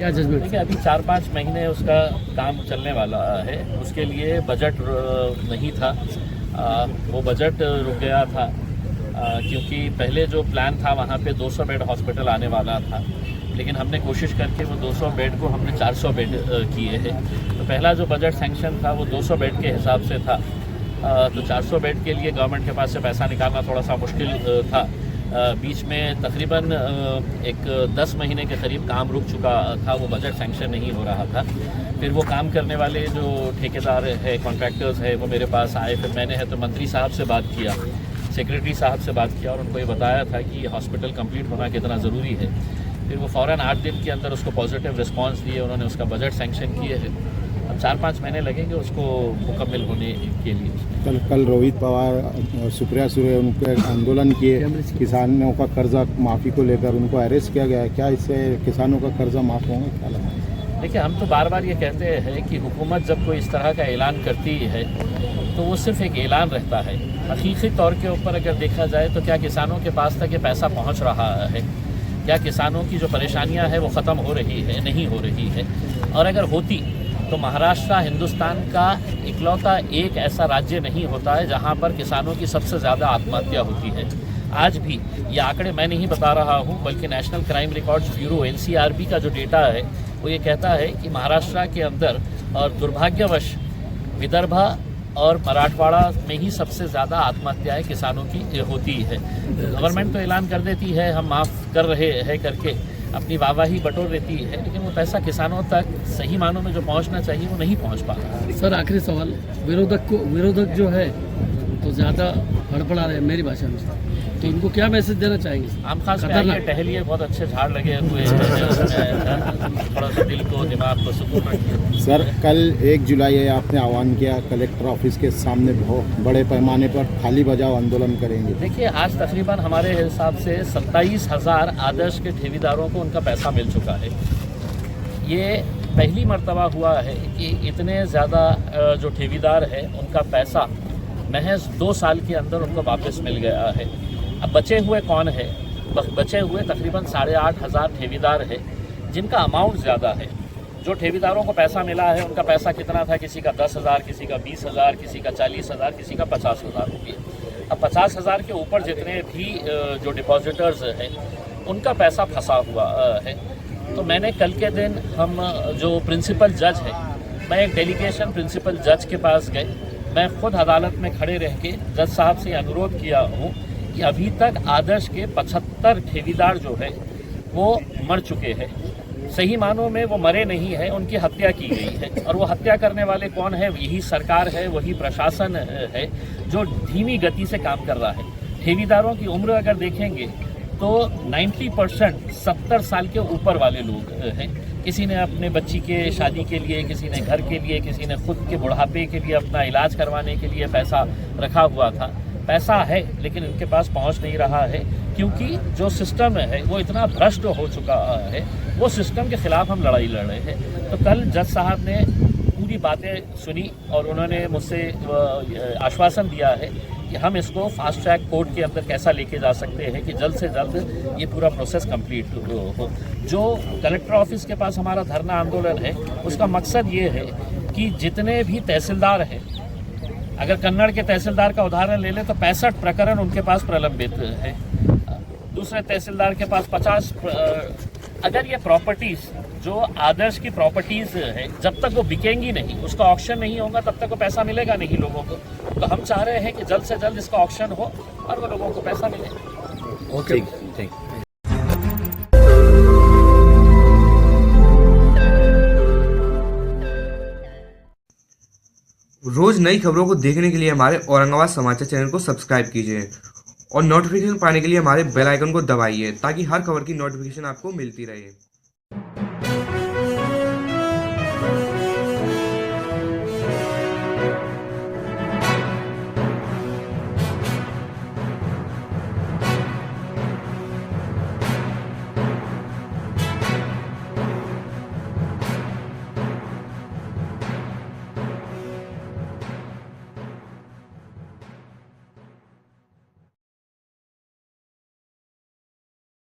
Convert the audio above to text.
क्या जजमेंट? देखिए, अभी 4-5 महीने उसका काम चलने वाला है। उसके लिए बजट नहीं था, वो बजट रुक गया था क्योंकि पहले जो प्लान था वहाँ पे 200 बेड हॉस्पिटल आने वाला था, लेकिन हमने कोशिश करके वो 200 बेड को हमने 400 बेड किए हैं। तो पहला जो बजट सैंक्शन था वो 200 बेड के हिसाब से था, तो 400 बेड के लिए गवर्नमेंट के पास से पैसा निकालना थोड़ा सा मुश्किल था। बीच में तकरीबन एक 10 महीने के करीब काम रुक चुका था, वो बजट सैंक्शन नहीं हो रहा था। फिर वो काम करने वाले जो ठेकेदार है, कॉन्ट्रैक्टर्स है, वो मेरे पास आए। फिर मैंने है तो मंत्री साहब से बात किया, सेक्रेटरी साहब से बात किया और उनको ये बताया था कि हॉस्पिटल कंप्लीट होना कितना ज़रूरी है। फिर वो फ़ौरन 8 दिन के अंदर उसको पॉजिटिव रिस्पांस दिए, उन्होंने उसका बजट सैंक्शन किए है। अब 4-5 महीने लगेंगे उसको मुकम्मल होने के लिए। कल रोहित पवार, सुप्रिया सुरे उन पर आंदोलन किए, किसानों का कर्जा माफ़ी को लेकर उनको अरेस्ट किया गया है। क्या इससे किसानों का कर्जा माफ़ होगा? क्या लगता है? देखिए, हम तो बार बार ये कहते हैं कि हुकूमत जब कोई इस तरह का ऐलान करती है तो वो सिर्फ एक ऐलान रहता है। हकीकी तौर के ऊपर अगर देखा जाए तो क्या किसानों के पास तक ये पैसा पहुंच रहा है? क्या किसानों की जो परेशानियां हैं वो ख़त्म हो रही है? नहीं हो रही है। और अगर होती तो महाराष्ट्र हिंदुस्तान का इकलौता एक ऐसा राज्य नहीं होता है जहां पर किसानों की सबसे ज़्यादा आत्महत्या होती है। आज भी ये आंकड़े मैं नहीं बता रहा हूं, बल्कि national crime records bureau NCRB का जो डेटा है वो ये कहता है कि महाराष्ट्र के अंदर और दुर्भाग्यवश विदर्भा और मराठवाड़ा में ही सबसे ज़्यादा आत्महत्याएं किसानों की होती है। गवर्नमेंट तो ऐलान कर देती है हम माफ़ कर रहे हैं करके, अपनी वाहवाही बटोर देती है, लेकिन वो पैसा किसानों तक सही मानों में जो पहुंचना चाहिए वो नहीं पहुंच पा रहा। सर, आखिरी सवाल, विरोधक जो है तो ज़्यादा हड़बड़ा रहे हैं मेरी भाषा में, तो इनको क्या मैसेज देना चाहेंगे? आम खास में आइए, टहलिए, बहुत अच्छे झाड़ लगे हुए हैं, थोड़ा सा दिल को दिमाग को सुकून रखिए। सर, कल 1 जुलाई है, आपने आह्वान किया कलेक्टर ऑफिस के सामने बहुत बड़े पैमाने पर थाली बजाओ आंदोलन करेंगे। देखिए, आज तकरीबन हमारे हिसाब से 27,000 आदर्श के ठेकेदारों को उनका पैसा मिल चुका है। ये पहली मर्तबा हुआ है कि इतने ज़्यादा जो ठेकेदार है उनका पैसा महज 2 साल के अंदर उनको वापस मिल गया है। अब बचे हुए कौन है? बचे हुए तकरीबन 8,500 ठेकेदार है जिनका अमाउंट ज़्यादा है। जो ठेकेदारों को पैसा मिला है उनका पैसा कितना था? किसी का 10,000, किसी का 20,000, किसी का 40,000, किसी का 50,000 रुपये। अब 50,000 के ऊपर जितने भी जो डिपॉजिटर्स हैं उनका पैसा फंसा हुआ है। तो मैंने कल के दिन हम जो प्रिंसिपल जज है, मैं एक डेलीगेशन प्रिंसिपल जज के पास गए, मैं खुद अदालत में खड़े रह के जज साहब से अनुरोध किया हूँ कि अभी तक आदर्श के 75 ठेकेदार जो है वो मर चुके हैं। सही मानों में वो मरे नहीं हैं, उनकी हत्या की गई है। और वो हत्या करने वाले कौन है? यही सरकार है, वही प्रशासन है जो धीमी गति से काम कर रहा है। ठेकेदारों की उम्र अगर देखेंगे तो 90% 70 साल के ऊपर वाले लोग हैं। किसी ने अपने बच्ची के शादी के लिए, किसी ने घर के लिए, किसी ने खुद के बुढ़ापे के लिए, अपना इलाज करवाने के लिए पैसा रखा हुआ था। पैसा है लेकिन इनके पास पहुंच नहीं रहा है क्योंकि जो सिस्टम है वो इतना भ्रष्ट हो चुका है। वो सिस्टम के खिलाफ हम लड़ाई लड़ रहे हैं। तो कल जज साहब ने पूरी बातें सुनी और उन्होंने मुझसे आश्वासन दिया है कि हम इसको फास्ट ट्रैक कोर्ट के अंदर कैसा लेके जा सकते हैं कि जल्द से जल्द ये पूरा प्रोसेस कंप्लीट हो। जो कलेक्टर ऑफिस के पास हमारा धरना आंदोलन है उसका मकसद ये है कि जितने भी तहसीलदार हैं, अगर कन्नड़ के तहसीलदार का उदाहरण ले लें तो 65 प्रकरण उनके पास प्रलंबित है। दूसरे तहसीलदार के पास 50। अगर ये प्रॉपर्टीज़ जो आदर्श की प्रॉपर्टीज़ है जब तक वो बिकेंगी नहीं, उसका ऑक्शन नहीं होगा, तब तक वो पैसा मिलेगा नहीं लोगों को। तो हम चाह रहे हैं कि जल्द से जल्द इसका ऑक्शन हो और वो लोगों को पैसा मिले। ओके, ठीक। रोज नई खबरों को देखने के लिए हमारे औरंगाबाद समाचार चैनल को सब्सक्राइब कीजिए और नोटिफिकेशन पाने के लिए हमारे बेल आइकन को दबाइए ताकि हर खबर की नोटिफिकेशन आपको मिलती रहे।